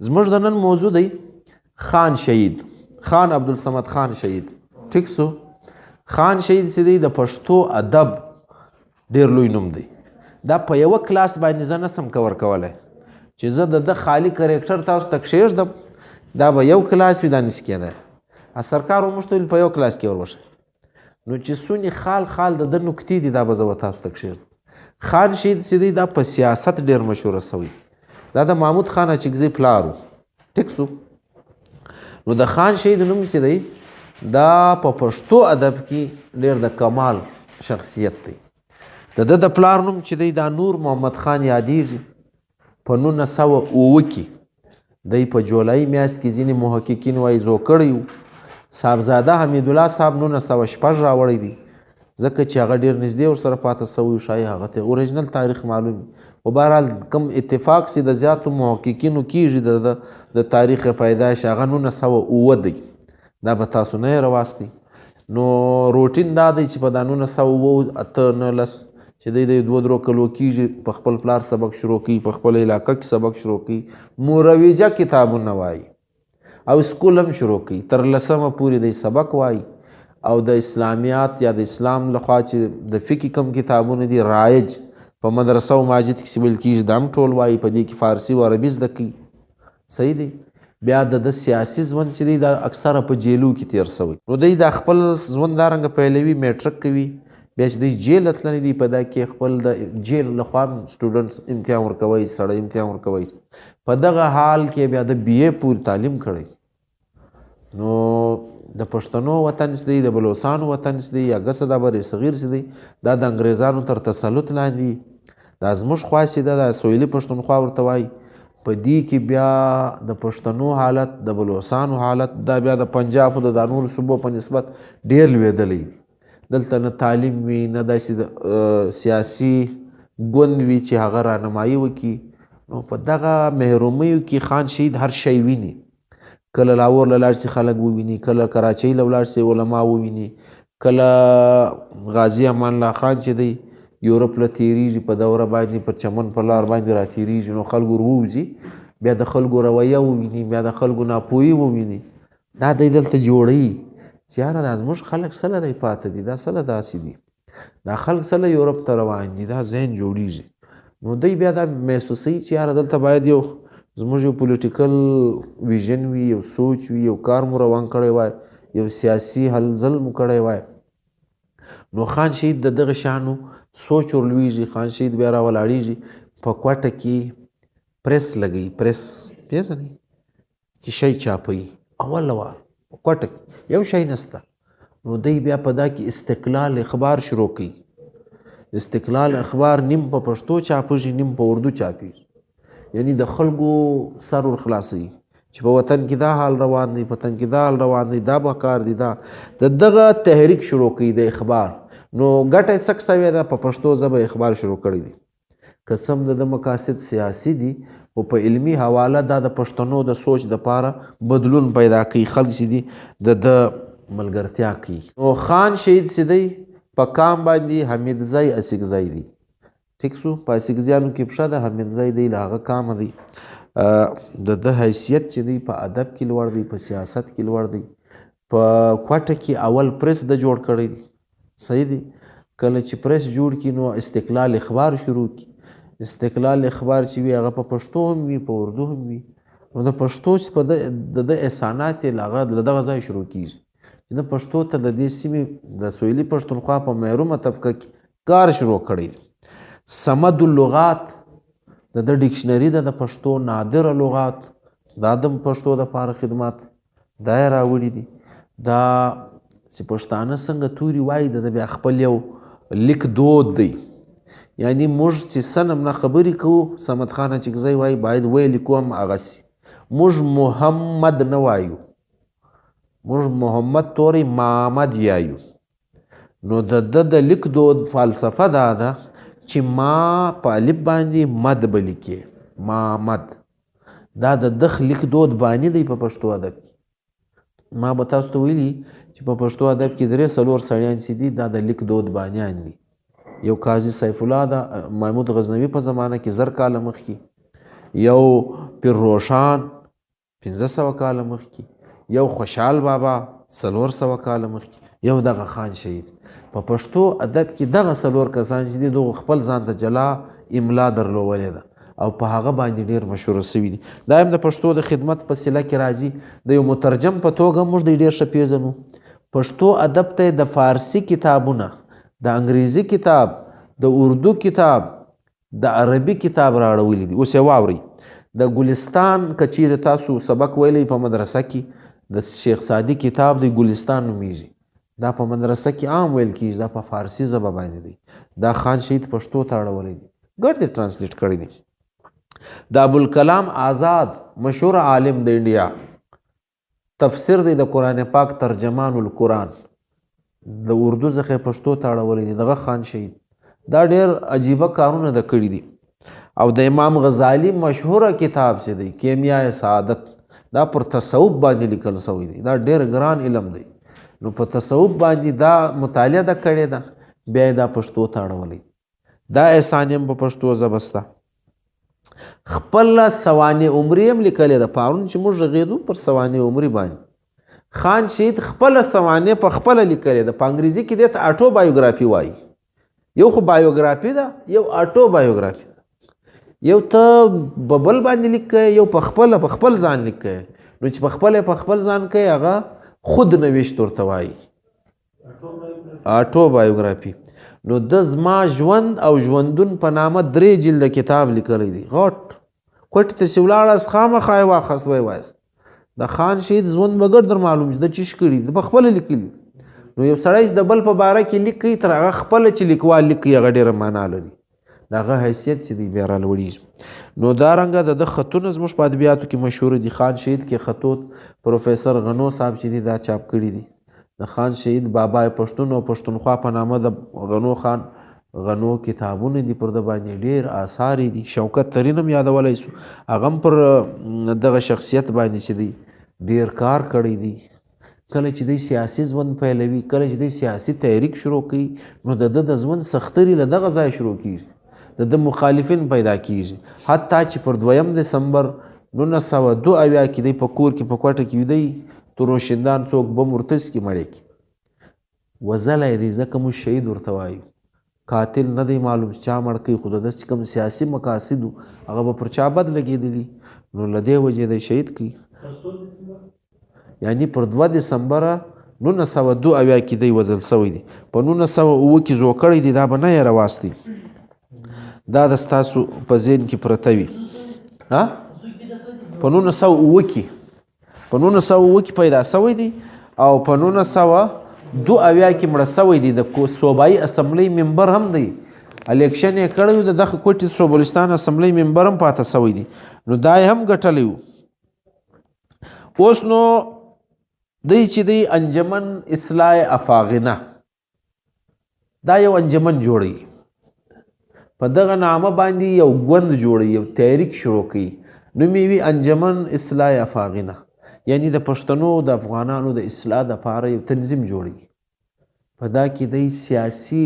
زموږ د نن موضوع دی خان شهید، خان عبدالصمد خان شهید. ټیک سو. خان شهید چې دی د پښتو ادب ډیر لوی نوم دی. دا په یوه کلاس باندې زه نسم کور کولی چې زه د خالي کرکټر تاسو ته کښېږدم. دا به یو کلاس وي، دا نسي کېدی. سرکار موږ ته ویل په یو کلاس کې ور وښه. نو چې څونې خال د ده نکتې دي دا به زه به تاسو ته کښېږدم. خان شهید چې دی دا په سیاست ډیر مشهوره سوی. دا د محمود خان اچکزي پلار و. ټیک سو. نو د خان شهید نوم چې دی دا په پښتو ادب کې ډیر د کمال شخصیت دی. د ده د پلار نوم چې دی دا نور محمد خان یادیږي. په 1909 کې دی په جولای میاشت کې ځینې محققین وایي زو کړی و. صاحبزاده حمیدالله صاحب 1906 راوړی دی، ځکه چې هغه ډېر نږدې ورسره پاته سوی شاید هغه ته اوریجنل تاریخ معلوم وي. خو بهرحال کوم اتفاق چې د زیاتو محققینو کېږي د تاریخ پیدایش هغه 1909 دی. دا به تاسو نه یې راواستئ. نو روټین دا دی چې په دا 1908-19 چې دی د 2-3 کلو کېږي په خپل پلار سبق شروع کوي، په خپل علاقه کې سبق شروع کوي، مروجه کتابونه وایي او سکول هم شروع کوي. تر 10مه پورې دی سبق وایي او د اسلامیات یا د اسلام لخوا چې د فقه کم کتابونه دي رایج په مدرسه او مسجد کې چې ویل کېږي دا هم ټول وایي. په دې کې فارسي او عربي زده کوي. صحیح دی. بیا د سیاسي ژوند چې دی دا اکثره په جیلو کې تیر سوی. نو دی دا خپل ژوند دارنګه پیلوي، میټرک کوي، بیا چې دی جیل تللی دی په دا کې خپل د جیل لخوا سټوډنټس امتحان ورکوي، سړی امتحان ورکوي. په دغه حال کې بیا د BA پورې تعلیم کړی. نو د پښتنو وطن چې دی، د بلوڅانو وطن چې دی، یا ګسه دا بر صغیر چې دی دا د انګریزانو تر تسلط لاندې. دا زموږ خوا چې ده دا سویلي پښتونخوا ورته وایي. په دې کې بیا د پښتنو حالت، د بلوڅانو حالت دا بیا د پنجاب او د نورو صوبو په نسبت ډېر لوېدلی وي. دلته نه تعلیم وي، نه داسې د سیاسي ګوند وي چې هغه رهنمایي وکړي. نو په دغه محرومیو کې خان شهید هر شی ویني. کله لاهور له لاړ شي خلک وویني، کله کراچۍ له ولاړ شي علما وویني، کله غازي امان الله خان چې دی یورپ له تېرېږي په دوره باندې پر چمن پر لار باندې را تېرېږي. نو خلکو ووځي، بیا د خلکو رویه وویني، بیا د خلکو ناپوهي وویني. دا دی دلته جوړوي چې یاره دا زموږ خلک څه له دی پاته دي، دا څه له داسې دي، دا خلک څه له یورپ ته روان دي، دا ذهن جوړېږي. نو دوی بیا دا محسوسوي چې یاره دلته باید یو زموږ یو پولیټیکل ویژن وي، یو سوچ وي، یو کار مو روان کړی وای، یو سیاسي هل ځل مو کړی وای. نو خان شهید د دغه شانو سوچ ورلویږي. خان شهید بیا راولاړېږي، په کوټه کې پریس لګوي. پریس پېژنئ چې شی چاپوي. اول وار په کوټه کې یو شی نسته. نو دی بیا په دا کې استقلال اخبار شروع کوي. استقلال اخبار نیم په پښتو چاپېږي، نیم په اردو چاپېږي. یعنی د خلکو سر ورخلاصوي چې په وطن کې دا حال روان دی، په وطن کې دا حال روان دی، دا به کار دی. دا د دغه تحریک شروع کوي د اخبار. نو ګټه یې څه سوې ده، په پښتو ژبه اخبار شروع کړی دی. که څه هم د مقاصد سیاسي دي خو په علمي حواله دا د پښتنو د سوچ دپاره بدلون پیدا کوي. خلک چې دي د ملګرتیا کوي. نو خان شهید چې دی په کام باندې حمیدزی اسکزی دی. ټیک سو. په اسکزیانو کې پښه ده، حمیدزی دی له هغه کامه دی. د ده حیثیت چې دی په ادب کې لوړ دی، په سیاست کې لوړ دی. په کوټه کې اول پریس د جوړ کړی دی. صحیح دی. کله چې پریس جوړ کړي نو استقلال اخبار شروع کړي. استقلال اخبار چې وي هغه په پښتو هم وي، په اردو هم وي. نو د پښتو چې په د احسانات یې هغه له دغه ځای شروع کېږي چې د پښتو ته د دې سیمې د سویلي پښتونخوا په محرومه طبقه کې کار شروع کړی دی. صمد اللغات د ده ډکشنري ده د پښتو، نادره لغات دا د پښتو دپاره خدمات دا یې راوړي دي. دا چې پښتانه څنګه توري وایي د بیا خپل یو لیک دود دی. یعنی موږ چې سنم نه خبرې کوو، صمد خان اچکزی وایي باید ویې لیکو هم هغسې. موږ محمد نه وایو، موږ محمد توری محمد یایو. نو د ده د لیک دود فلسفه دا ده چې ما په الف باندې مد به لیکې، محمد. دا د دخ لیک دود باندې دی په پښتو ادب کې. ما به تاسو ته ویلي چې په پښتو ادب کې 3-4 سړیان چې دي دا د لیک دود بانیان دي. یو قاضي سیف الله د محمود غزنوي په زمانه کې 1000 کاله مخکې، یو پیر روشان 1500 کاله مخکې، یو خوشحال بابا 400 کاله مخکې، یو دغه خان شهید. په پښتو ادب کې دغه 4 کسان چې دي دغه خپل ځان ته جلا املا درلودلې ده او په هغه باندې ډېر مشهوره سوي دي. دا هم د پښتو د خدمت په سله کې راځي. د یو مترجم په توګه موږ د ډېر ښه پیژنو. پښتو ادب ته د فارسي کتابونه، د انګریزي کتاب، د اردو کتاب، د عربي کتاب راړولي دي. اوس یې واورئ، د ګلستان که چیرې تاسو سبق ویلی په مدرسه کې، د شیخ سعدي کتاب د ګلستان نومیږي. دا په مدرسه کې عام ویل کېږي، دا په فارسي ژبه باندې دی. دا خان شهید پښتو ته اړولی دی، ګډ دې ټرانسلیټ کړی دی. د ابوالکلام آزاد مشهور عالم د انډیا، تفسیر دی د قرآن پاک ترجمان القرآن، د اردو څخه پښتو ته اړولی دی. دغه خان شهید دا ډېر عجیبه کارونه د کړي دي. او د امام غزالی مشهوره کتاب چې دی کیمیاء سعادت، دا پر تصوف باندې لیکل شوی دی. دا ډېر ګران علم دی. نو په تصوف باندې دا مطالعه ده کړې ده، بیا یې دا پښتو ته اړولی. دا احسان هم په پښتو ژبه شته. خپله سوانح عمري هم لیکلې ده. پرون چې موږ غږېدو پر سوانح عمري باندې، خان شهید خپله سوانح په خپله لیکلې ده. په انګریزي کې دې ته اټو بایوګرافي وایي. یو خو بایوګرافي ده، یو اټو بایوګرافي ده. یو ته ببل باندې لیکه، یو په خپل ځان لیکه. نو چې په خپل ځان کوي هغه خود نوشت ورته وایي، اټو بایوګرافي. نو د زما ژوند او ژوندون په نامه 3 جلده کتاب لیکلی دی. غټ کوټې ته چې ولاړاست خامخا یې واخست ویې وایست. د خان شهید ژوند به ګډ در معلوم چې د چیش کړي د په خپله لیکلي. نو یو سړی چې د بل په باره کې لیکي، تر هغه خپله چې لیکوال لیکي هغه ډېره معنا لري. د هغه حیثیت چې دی بیا رالوړېږي. نو دارنګه د ده خطونه زموږ په ادبیاتو کې مشهور دي. خان شهید کې خطوط پروفیسر غنو صاحب چې دي دا چاپ کړي دي. د خان شهید بابا پښتون او پښتونخوا په نامه د غنو خان غنو کتابونه دي. پر د باندې ډېر آثار دي. شوکت ترین هم یادولی سو، هغه هم پر دغه شخصیت باندې چې دی ډېر کار کړی دی. کله چې دی سیاسي ژوند پیلوي، کله چې دی سیاسي تحریک شروع کوي، نو د ده د ژوند سختري له دغه ځای شروع کېږي. د ده مخالفین پیدا کېږي. حتی چې پر 2 دسمبر 1902 کې دی په کور کې په کوټه کې ویده تروشندان څوک بم ورتس کې مړی کې وژلی دی. ځکه موږ شهید ورته وایو. قاتل نه دی معلوم چا مړ کوي، خو د ده چې کوم سیاسي مقاصد هغه به پر چا بد لګېدلي، نو له دې وجې دی شهید کوي. یعنی پر 2 دسمبر 1902 کې دی وژل شوی دی. په 1909 کې زو کړی دی. دا به نه یې راواستي. دا د ستاسو په ذهن کې پرته وي. په 1909 کې پیدا شوی دی او په 1902 کې مړه شوی دی. د صوبایي اسمبلی ممبر هم دی. الیکشن یې کړی و، د دغه کوټې صوبلستان اسمبلی ممبر هم پاته شوی دی. نو دا یې هم ګټلی و. اوس نو دی چې دی انجمن اصلاح افاغنه، دا یو انجمن جوړوي. په دغه نامه باندې یو ګوند جوړوي، یو تحریک شروع کوي. نوم یې وي انجمن اصلاح افاغنه. یعنی د پښتنو د افغانانو د اصلاح دپاره یو تنظیم جوړوي. په دا کې دی سیاسي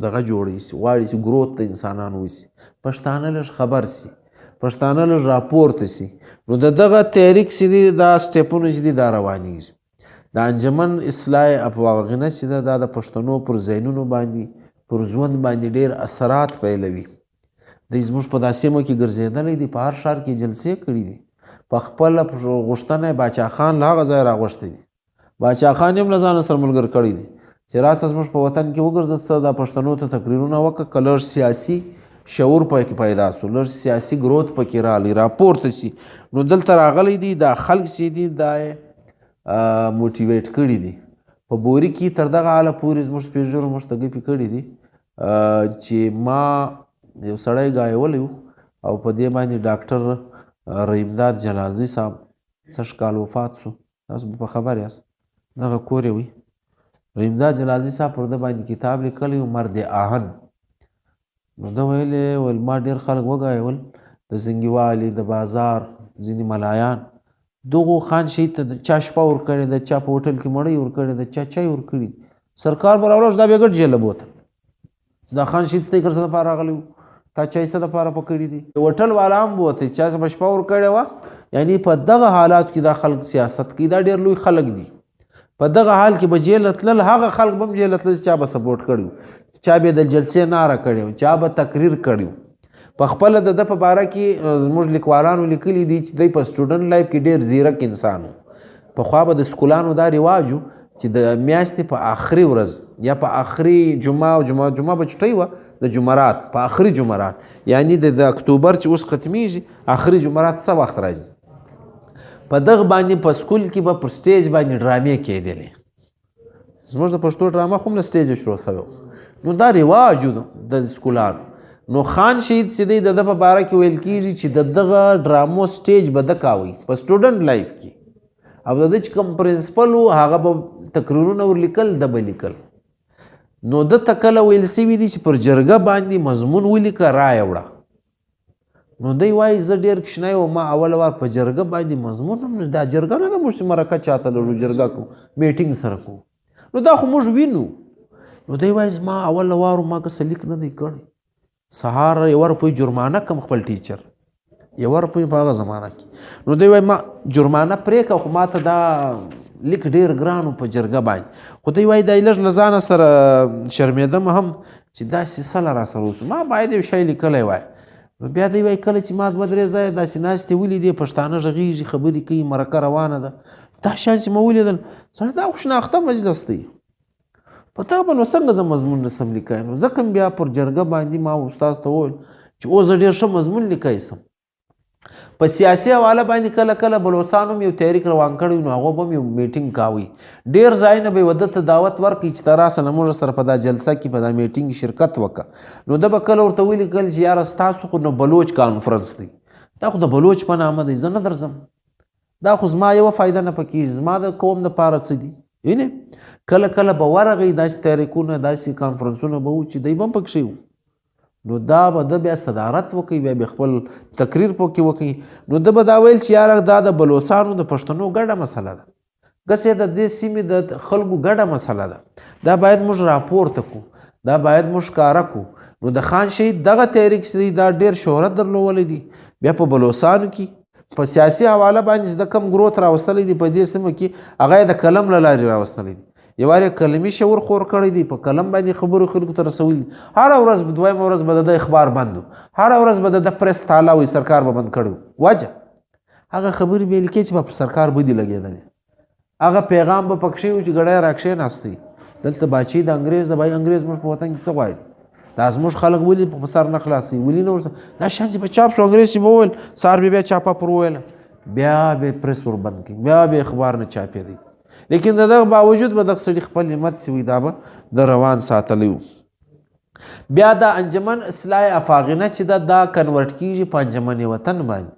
دغه جوړوي، غواړي چې ګروت د انسانانو وسي، پښتانه لږ خبر سي، پښتانه لږ راپورته سي. نو د دغه تحریک چې دی دا سټیپونه چې دي دا روانېږي. د انجمن اصلاح افاغنه چې ده دا د پښتنو پر ذهنونو باندې، پر ژوند باندې ډېر اثرات پیلوي. دی زموږ په دا سیمو کې ګرځېدلی دی، په هر ښار کې جلسې کړي دي. په خپله غوښتنه باچا خان له هغه ځای راغوښتی دی. باچا خان هم له ځانه سره ملګر کړی دی چې راسه زموږ په وطن کې وګرځه، څه دا پښتنو ته تقریرونه وکړه، که لږ سیاسي شعور پکې پیدا سو، لږ سیاسي ګروت پکې راغلی، راپورته سي. نو دلته راغلی دی، دا خلک چې دي دا یې موټیویټ کړي دي. په بوري کې تر دغه حاله پورې زموږ سپېژنو موږ ته ګپې کړي دي چې ما یو سړی ګایولی و او په دې باندې ډاکټر رحیمداد جلالزي صاحب سږ کال وفات سو. تاسو به په خبر یاست، دغه کور یې وي. رحیمداد جلالزي صاحب پر ده باندې کتاب لیکلی و، مرد آهن. نو ده ویل ما ډېر خلک وګایول، د زنګیوالي، د بازار ځینې ملایان. دغو خان شهید ته چا شپه ورکړې ده، چا په هوټل کې مړۍ ورکړې ده، چا چای ورکړي. سرکار به راولاړ دا بیا ګډ جیله بوتل. دا خان شهید ستاسې کر څه دپاره راغلی و؟ تا چا یې څه دپاره پکړي دي هوټل والا هم بوته چا څه به شپه ورکړې وه یعنې په دغه حالاتو کې دا خلک سیاست کوي دا ډېر لوی خلک دي په دغه حال کې به جیله تلل هغه خلک به هم جیله تلل چې چا به سپورټ کړي چا به د جلسې ناره کړې چا به تقریر کړي په خپله د ده په باره کې زموږ لیکوالانو لیکلي دي چې دی په سټوډنټ لایف کې ډېر زیرک انسان و پخوا به د سکولانو دا رواج و چې د میاشتې په آخري ورځ یا په آخري جمعه او جمعه به چټۍ وه د جمعرات په آخري جمعرات یعنې د اکتوبر چې اوس ختمیږي آخري جمعرات څه وخت راځي په دغه باندې په سکول کې به پر سټیج باندې ډرامې کېدلې زموږ د پښتو ډرامه خو هم له سټیجه شروع سوی نو دا رواج و د سکولانو نو خان شهید چې دی د ده په باره کې ویل کېږي چې د دغه ډرامو سټیج به ده کاوی په سټوډنټ لایف کې او د ده چې کوم پرنسپل و هغه به تقریرونه ورلیکل ده به لیکل نو ده ته کله ویل سوي دي چې پر جرګه باندې مضمون ولیکه رایه وړه نو دی وایي زه ډېر کوچنی وم ما اوله وار په جرګه باندې مضمون هم دا جرګه نه ده موږ چې مرکه چاته لرو جرګه کوو میټینګ سره کوو نو دا خو موږ وینو نو دی وایي زما اوله وار ما که لیک نه دی کړی سهار یوه روپۍ جرمانه کم خپل ټیچر یوه روپۍ په هغه زمانه کې نو دی وایي ما جرمانه پرېږه خو ما ته دا لیک ډېر ګران و په جرګه باندې خو دی وایي دا لږ له ځانه سره شرمېدم هم چې داسې څه له راسره وسو ما باید یو شی لیکلی وای نو بیا دی وایي کله چې ما دوه درې ځایه داسې ناستې ولیدې پښتانه غږېږي خبرې کوي مرکه روانه ده دا شیان چې ما ولیدل سړی دا خو شناخته مجلس دی په تا به نو څنګه زه مضمون نسم لیکلی نو ځکه هم بیا پر جرګه باندې ما استاد ته وویل چې اوس زه ډېر ښه مضمون لیکی سم په سیاسي حواله باندې کله کله بلوڅانو هم یو تحریک روان کړی نو هغو به هم یو میټینګ کاوی ډېر ځایونه به یې وده ته دعوت ورکړي چې ته راسه نه موږ سره په دا جلسه کې په دا میټینګ شرکت وکړه نو ده به کله ورته ولیکل چې یاره ستاسو خو نو بلوچ کانفرنس دی دا خو د بلوچ په نامه دی زه نه درځم دا خو زما یوه فایده نه پکېږي زما د قوم دپاره څه دي وینې کله کله به ورغی داسې تحریکونه داسې کانفرنسونه به و چې دی به هم پکښې وو نو دا به ده بیا صدارت وکړي بیا به خپل تقریر پکې وکړي نو ده به دا ویل چې یاره دا د بلوڅانو د پښتنو ګډه مسله ده ګسې د دې سیمې د خلکو ګډه مسله ده دا باید موږ راپورته کړو دا باید موږ ښکاره کړو نو د خان شهید دغه تحریک چې دی دا ډېر شهرت درلولی دی بیا په بلوڅانو کې په سیاسي حواله باندې چې د کم ګروت راوستلی دی په دې سیمه کې هغه یې د قلم له لارې راوستلی دی یوار قلمي شعور خور کړی دی په قلم باندې خبرو خلکو ته رسولي هره ورځ دویمه ورځ به د اخبار بند هره ورځ به د پریس تاله وي سرکار به بند کړی وجه هغه خبرې به لیکي چې په سرکار بدي لګېدلې هغه پیغام به پکښې و چې ګړی راکښېناستی دلته باچې د انګرېز د انګرېز موږ په وطن کې څه غواړي دا زموږ خلک ولې په سر نه خلاصوي ولې نه ورسره دا شیان چې به چاپ شو انګرېز چې به وویل سهار به بیا چاپه پر وویله بیا به پریس ور بند کړي بیا به اخبار نه چاپېدی لیکن د دغه باوجود به دغه سړي خپل همت چې وي دا به د روان ساتلی و بیا دا انجمن اصلاح افاغنه چې دا کنورټ کېږي په انجمن وطن باندې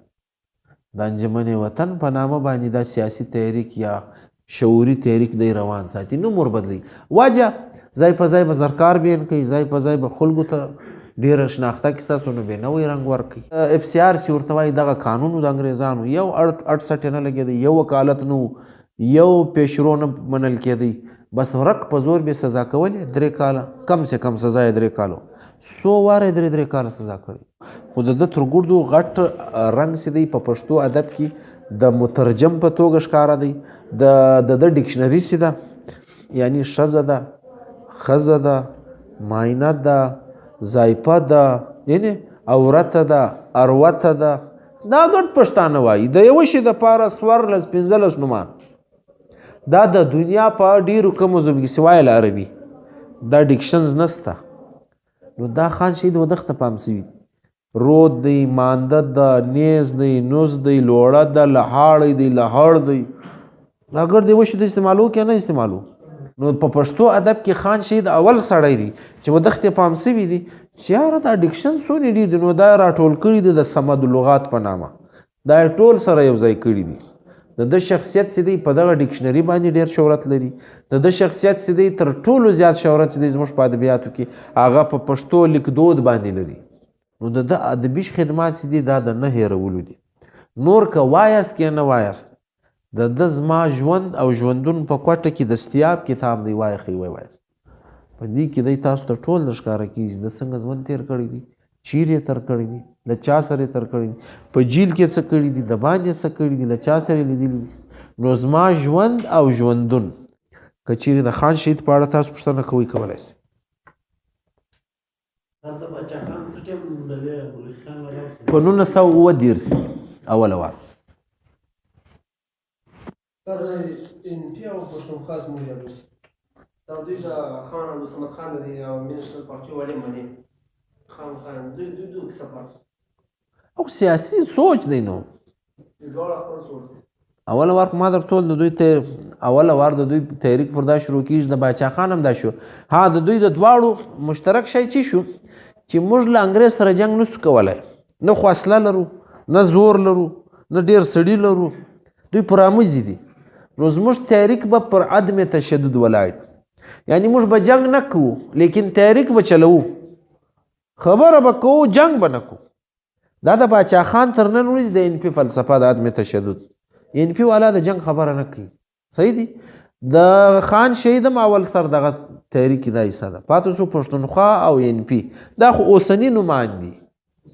د انجمن وطن په نامه باندې دا سیاسي تحریک یا شعوري تحریک دی روان ساتي نوم وربدلوي وجه ځای په ځای به زرکار بیان کوي ځای په ځای به خلکو ته ډېره شناخته کیسه سو نو بې نوی رنګ ورکوي اف سی آر چې ورته وایي دغه قانون د انګرېزانو یو 68 نه لګېدی یو وکالت نه یو پیشرو نه منل کېدی بس ورک په زور به سزا کولې 3 کاله کم سے کم سزا یې 3 کالو 100 واره 3 کاله سزا کړې خو د ده تر ګردو غټ رنګ چې دی په پښتو ادب کې د مترجم په توګه ښکاره دی د ډکشنري چې ده یعنی ښځه ده ښځه ده ماینه ده ذایفه ده یعنی عورته ده اروته ده دا ګډ پښتانه وایي د یوه شي دپاره 15 نومان دا د دنیا په ډیرو کمو ژبو کې سوای العربي دا ډکشنز نسته نو دا خان شهید ودغه ته پام سوي رود دی مانده ده نیز دی نوز دی لوړه ده لهاړی دی لهړ دی دا ګډ دی وشي د استعمالو کې نه استعمالو نو په پښتو ادب کې خان شهید اول سړی دی چې ودغه ته پام سوي دي چې یاره دا ډکشن څونه دي نو دا راټول کړي دي د صمد لغات په نامه دا ټول سره یو ځای کړي دي د شخصیت چې دی په دغه ډکشنري باندې ډېر شهرت لري د شخصیت چې دی تر ټولو زیات شهرت چې دی زموږ په ادبیاتو کې هغه په پښتو لیکدود باندې لري نو د ده ادبي خدمات چې دي دا د نه هېرولو دي نور که وایاست که نه وایاست د ده زما ژوند او ژوندون په کوټه کې دستیاب کتاب دی وایخئ وایاست په دې کې دی تاسو ته ټول نه ښکاره کېږي د څنګه ژوند تېر کړی دی چیرې تر کړی دي له چا سره تر کړی دي په جیل کې څه کړي دي د باندې څه کړي دي له چا سره لیدلي دي نو زما ژوند او ژوندون که چیرې د خان شهید په اړه تاسو پوښتنه کوئ کولی شئ په 1937 کې اوله وار سر NP او پښتونخوا زموږ یادو دا دوی د خان عبدالصمد خان د میونسپل پارټي ولې مني خان دوی کیسه پاتې او سیاسي سوچ دی نو دواړه خپل سوچ اوله وار ما درته وویل د دوی اوله وار د دوی تحریک پر دا شروع کېږي د باچا خان هم دا شو ها د دوی د دواړو مشترک شی چې شو چې موږ له انګریز سره جنګ نسو کولی نه خو اصله لرو نه زور لرو نه ډېر سړي لرو دوی پراموزي دي نو زموږ تحریک به پر عدم تشدد ولاړ یعنی موږ به جنگ نه کوو لیکن تحریک به چلوو خبره به کوو جنگ به نه کوو دا د باچا خان تر نن ورځې د NP فلسفه د عدم تشدد NP والا د جنگ خبره نه کوي صحیح دي د خان شهید هم اول سر دغه تحریک دا حصه ده پاتې شو پښتونخوا او NP دا خو اوسني نومان دي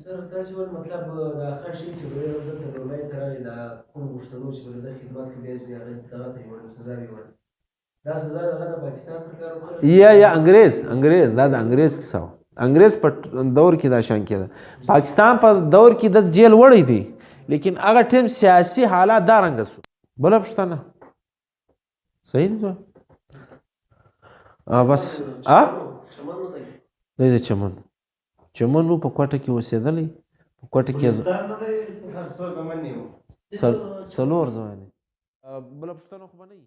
سر تاسو ول مطلب د خان شهید چې ډېر د ولای ترالي د کوم پښتنو چې د خدمت کې بیس بیا دغه ته یو سزا ویل دا سزا دغه د پاکستان سرکار ورکړه یا انګریز دا د انګریز کیسه وه انګریز په دور کې دا شان کېده پاکستان په دور کې د جیل وړی دی لیکن هغه ټیم سیاسي حالات دا رنګه سو بله پوښتنه صحیح دی بس دی د چمن و په کوټه کې اوسېدلی په کوټه کې څلور زمانې بله پوښتنه خو به نه وي